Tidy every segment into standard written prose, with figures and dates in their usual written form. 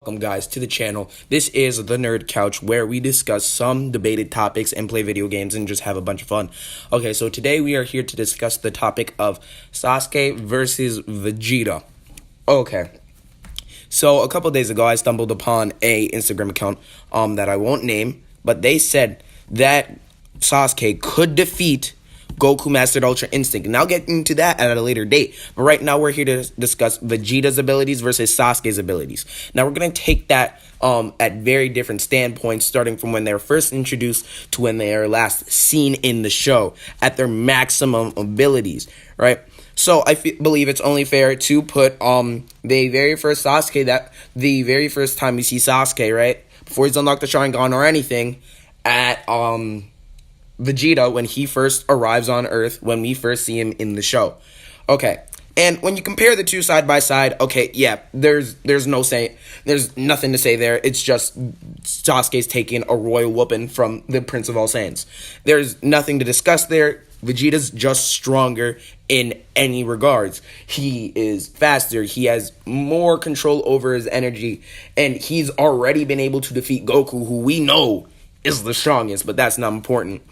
Welcome guys to the channel. This is the Nerd Couch where we discuss some debated topics and play video games and just have a bunch of fun. Okay, so today we are here to discuss the topic of Sauske versus Vegeta. Okay. So a couple days ago I stumbled upon a Instagram account that I won't name, but they said that Sauske could defeat Goku Mastered Ultra Instinct. And I'll get into that at a later date. But right now we're here to discuss Vegeta's abilities versus Sasuke's abilities. Now we're going to take that at very different standpoints, starting from when they were first introduced to when they are last seen in the show at their maximum abilities, right? So I believe it's only fair to put the very first Sasuke, that the very first time we see Sasuke, right, before he's unlocked the Sharingan or anything, at Vegeta when he first arrives on Earth, when we first see him in the show. Okay, and when you compare the two side by side, okay, yeah, there's nothing to say there. It's just Sasuke's taking a royal whooping from the Prince of All Saiyans. There's nothing to discuss there. Vegeta's just stronger in any regards. He is faster, he has more control over his energy, and he's already been able to defeat Goku, who we know is the strongest, but that's not important.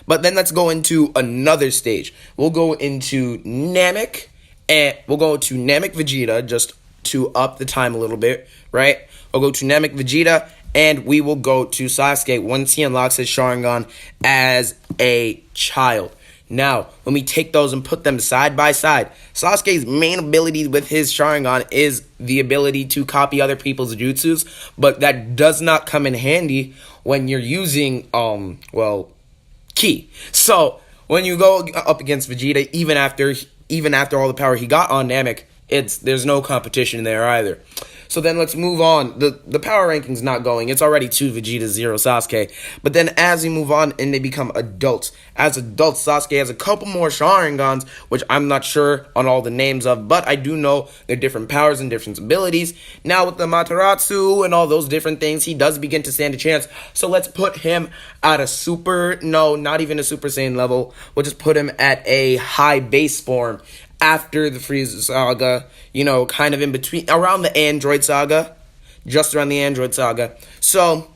But then let's go into another stage. We'll go into Namek, and we'll go to Namek Vegeta, just to up the time a little bit, right? We'll go to Namek Vegeta, and we will go to Sasuke once he unlocks his Sharingan as a child. Now, when we take those and put them side by side, Sasuke's main ability with his Sharingan is the ability to copy other people's jutsus, but that does not come in handy when you're using, ki. So when you go up against Vegeta, even after all the power he got on Namek, there's no competition there either. So then let's move on. The power ranking's not going. It's already 2 Vegeta, 0 Sasuke. But then as we move on and they become adults, as adults, Sasuke has a couple more Sharingans, which I'm not sure on all the names of, but I do know they're different powers and different abilities. Now with the Materatsu and all those different things, he does begin to stand a chance. So let's put him at not even a Super Saiyan level. We'll just put him at a high base form. After the Frieza saga, kind of in between, around the Android saga, just around the Android saga. So,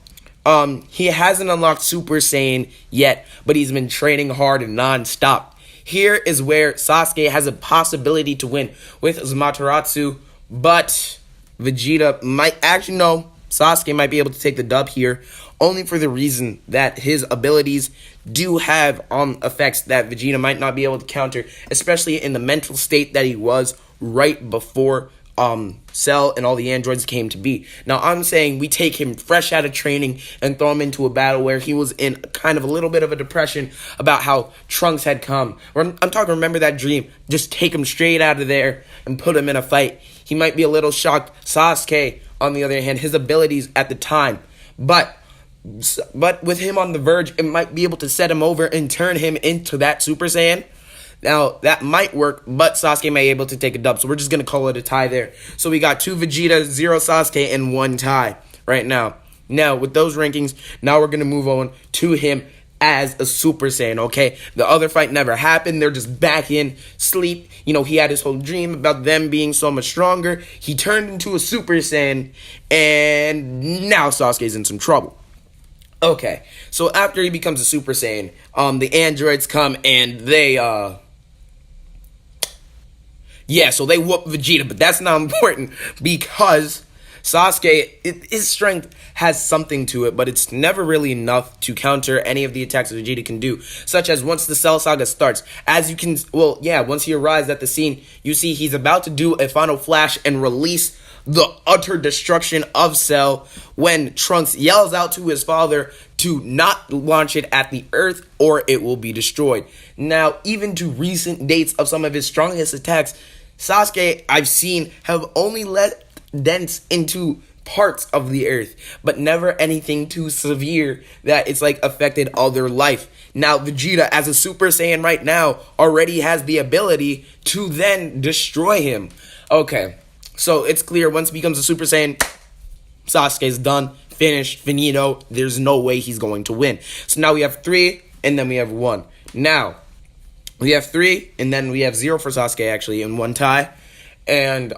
he hasn't unlocked Super Saiyan yet, but he's been training hard and non-stop. Here is where Sasuke has a possibility to win with Zamateratsu, but Vegeta might, actually no, Sasuke might be able to take the dub here, only for the reason that his abilities do have effects that Vegeta might not be able to counter, especially in the mental state that he was right before Cell and all the androids came to be. Now, I'm saying we take him fresh out of training and throw him into a battle where he was in kind of a little bit of a depression about how Trunks had come. I'm talking, remember that dream? Just take him straight out of there and put him in a fight. He might be a little shocked. Sasuke, on the other hand, his abilities at the time, but with him on the verge, it might be able to set him over and turn him into that Super Saiyan. Now, that might work, but Sasuke may be able to take a dub, so we're just going to call it a tie there. So we got 2 Vegeta, 0 Sasuke, and 1 tie right now. Now, with those rankings, now we're going to move on to him as a Super Saiyan, okay? The other fight never happened. They're just back in sleep. He had his whole dream about them being so much stronger. He turned into a Super Saiyan, and now Sasuke's in some trouble. Okay, so after he becomes a Super Saiyan, the androids come and they, so they whoop Vegeta, but that's not important because Sasuke, his strength has something to it, but it's never really enough to counter any of the attacks that Vegeta can do, such as once the Cell Saga starts, once he arrives at the scene, you see he's about to do a final flash and release the utter destruction of Cell when Trunks yells out to his father to not launch it at the Earth or it will be destroyed. Now, even to recent dates of some of his strongest attacks, Sasuke, I've seen, have only let dents into parts of the Earth, but never anything too severe that it's affected all their life. Now, Vegeta, as a Super Saiyan right now, already has the ability to then destroy him. Okay. So it's clear once he becomes a Super Saiyan, Sasuke's done, finished, finito. There's no way he's going to win. So now we have 3, and then we have 1. Now, we have 3, and then we have 0 for Sasuke, actually, in 1 tie. And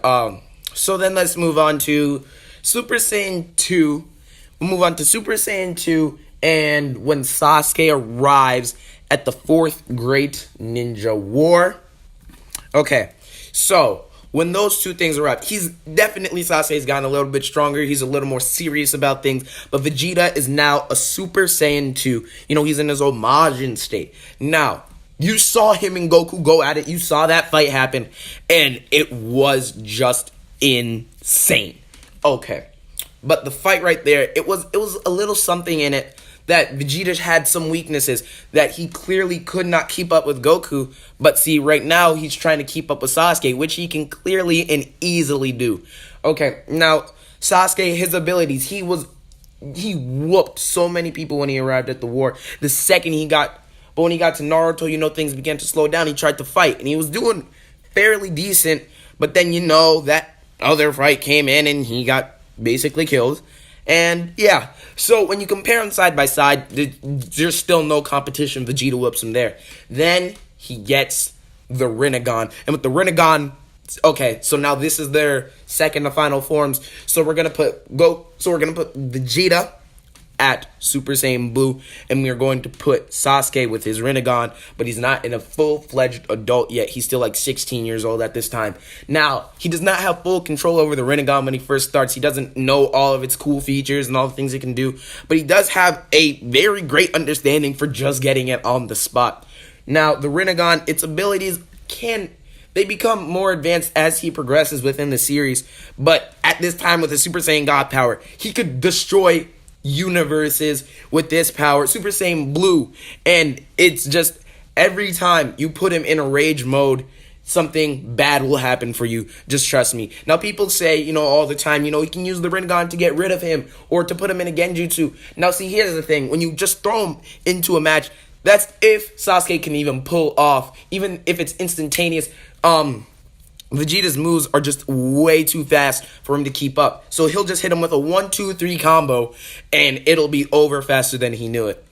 so then let's move on to Super Saiyan 2. We'll move on to Super Saiyan 2 and when Sasuke arrives at the fourth Great Ninja War. Okay, so when those two things arrive, Sasuke's gotten a little bit stronger. He's a little more serious about things. But Vegeta is now a Super Saiyan 2. He's in his Majin state. Now, you saw him and Goku go at it. You saw that fight happen. And it was just insane. Okay. But the fight right there, it was a little something in it that Vegeta had some weaknesses that he clearly could not keep up with Goku. But see, right now he's trying to keep up with Sasuke, which he can clearly and easily do. Okay, now Sasuke, his abilities, he whooped so many people when he arrived at the war. But when he got to Naruto, things began to slow down. He tried to fight, and he was doing fairly decent. But then, that other fight came in, and he got basically killed. And, yeah, so when you compare them side by side, there's still no competition. Vegeta whoops him there. Then he gets the Rinnegan. And with the Rinnegan, okay, so now this is their second and final forms. So we're going to put Vegeta at Super Saiyan Blue, and we are going to put Sasuke with his Rinnegan, but he's not in a full-fledged adult yet. He's still like 16 years old at this time. Now, he does not have full control over the Rinnegan when he first starts. He doesn't know all of its cool features and all the things it can do, but he does have a very great understanding for just getting it on the spot. Now, the Rinnegan, its abilities they become more advanced as he progresses within the series, but at this time with the Super Saiyan God power, he could destroy universes with this power. Super Saiyan Blue, and it's just every time you put him in a rage mode, something bad will happen for you. Just trust me. Now people say, all the time, you can use the Rinnegan to get rid of him or to put him in a Genjutsu. Now see, here's the thing. When you just throw him into a match, that's if Sasuke can even pull off, even if it's instantaneous. Vegeta's moves are just way too fast for him to keep up. So he'll just hit him with a 1-2-3 combo, and it'll be over faster than he knew it.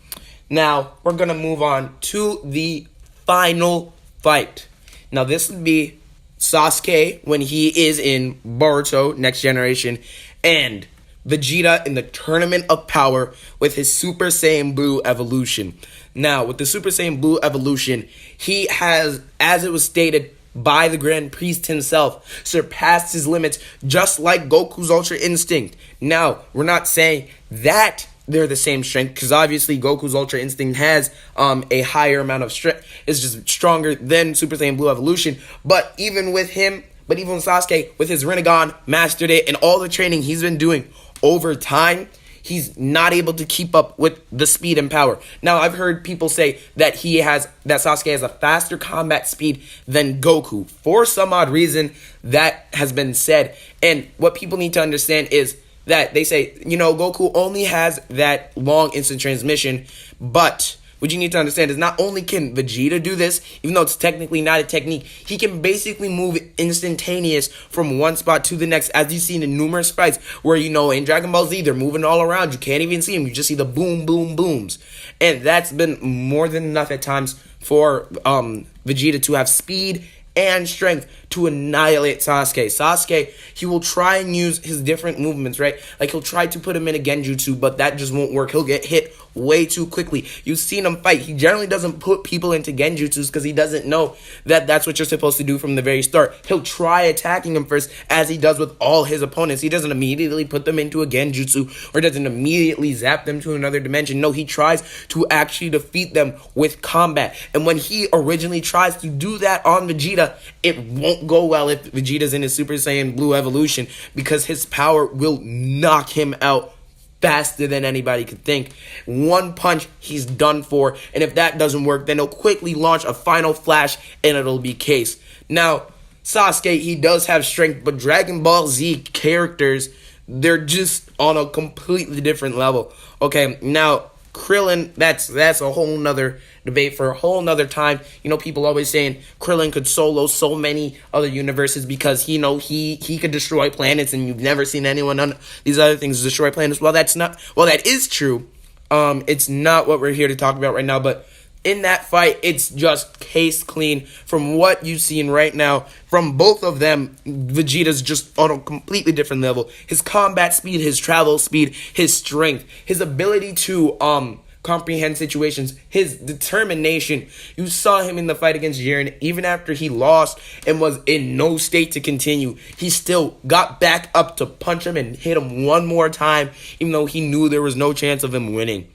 Now, we're going to move on to the final fight. Now, this would be Sasuke when he is in Boruto, Next Generation, and Vegeta in the Tournament of Power with his Super Saiyan Blue evolution. Now, with the Super Saiyan Blue evolution, he has, as it was stated by the Grand Priest himself, surpassed his limits just like Goku's Ultra Instinct. Now, we're not saying that they're the same strength, because obviously Goku's Ultra Instinct has a higher amount of strength. It's just stronger than Super Saiyan Blue Evolution. But even with Sasuke, with his Rinnegan, mastered it, and all the training he's been doing over time, he's not able to keep up with the speed and power. Now, I've heard people say that Sasuke has a faster combat speed than Goku. For some odd reason, that has been said. And what people need to understand is that they say, Goku only has that long instant transmission, but what you need to understand is not only can Vegeta do this, even though it's technically not a technique, he can basically move instantaneous from one spot to the next, as you've seen in numerous fights where, in Dragon Ball Z, they're moving all around. You can't even see them. You just see the boom, boom, booms. And that's been more than enough at times for Vegeta to have speed and strength to annihilate Sasuke. Sasuke, he will try and use his different movements, right? Like, he'll try to put him in a Genjutsu, but that just won't work. He'll get hit way too quickly. You've seen him fight. He generally doesn't put people into Genjutsus because he doesn't know that that's what you're supposed to do from the very start. He'll try attacking him first, as he does with all his opponents. He doesn't immediately put them into a Genjutsu or doesn't immediately zap them to another dimension. No, he tries to actually defeat them with combat. And when he originally tries to do that on Vegeta, it won't go well if Vegeta's in his Super Saiyan Blue evolution, because his power will knock him out faster than anybody could think. One punch, he's done for. And if that doesn't work, then he'll quickly launch a final flash and it'll be case. Now, Sasuke, he does have strength, but Dragon Ball Z characters, they're just on a completely different level. Okay, now, Krillin, that's a whole nother debate for a whole nother time. People always saying Krillin could solo so many other universes because, he could destroy planets, and you've never seen anyone on these other things destroy planets. Well, that is true. It's not what we're here to talk about right now, but in that fight, it's just case clean from what you've seen right now from both of them. Vegeta's just on a completely different level. His combat speed, his travel speed, his strength, his ability to comprehend situations, his determination. You saw him in the fight against Jiren. Even after he lost and was in no state to continue, he still got back up to punch him and hit him one more time, even though he knew there was no chance of him winning.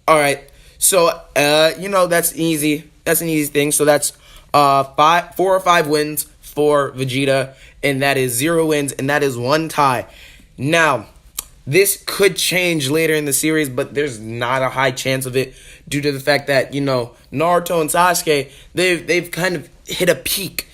All right. So, that's easy. That's an easy thing. So that's 4 or 5 wins for Vegeta, and that is 0 wins, and that is 1 tie. Now, this could change later in the series, but there's not a high chance of it due to the fact that, Naruto and Sasuke, they've kind of hit a peak.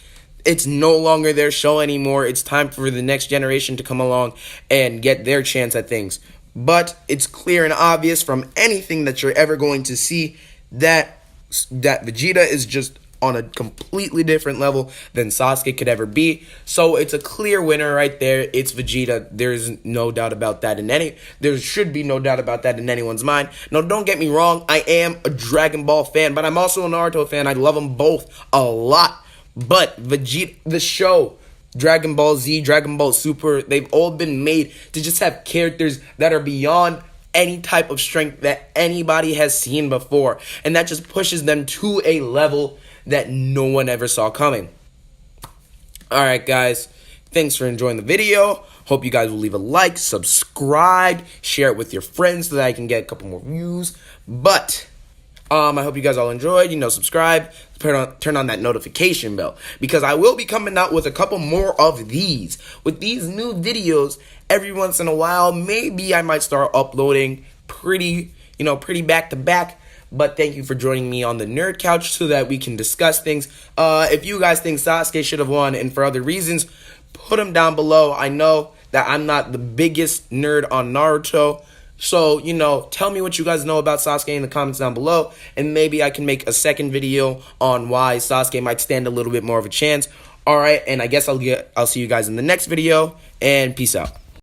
It's no longer their show anymore. It's time for the next generation to come along and get their chance at things. But it's clear and obvious from anything that you're ever going to see that Vegeta is just on a completely different level than Sasuke could ever be. So it's a clear winner right there. It's Vegeta. There's no doubt about that there should be no doubt about that in anyone's mind. Now, don't get me wrong. I am a Dragon Ball fan, but I'm also a Naruto fan. I love them both a lot. But Vegeta, the show, Dragon Ball Z, Dragon Ball Super, they've all been made to just have characters that are beyond any type of strength that anybody has seen before. And that just pushes them to a level that no one ever saw coming. Alright, guys. Thanks for enjoying the video. Hope you guys will leave a like, subscribe, share it with your friends so that I can get a couple more views. But I hope you guys all enjoyed. Subscribe, turn on that notification bell, because I will be coming out with a couple more of these. With these new videos every once in a while, maybe I might start uploading pretty back to back. But thank you for joining me on the Nerd Couch so that we can discuss things. If you guys think Sasuke should have won and for other reasons, put them down below. I know that I'm not the biggest nerd on Naruto. So, tell me what you guys know about Sasuke in the comments down below, and maybe I can make a second video on why Sasuke might stand a little bit more of a chance. All right, and I guess I'll see you guys in the next video, and peace out.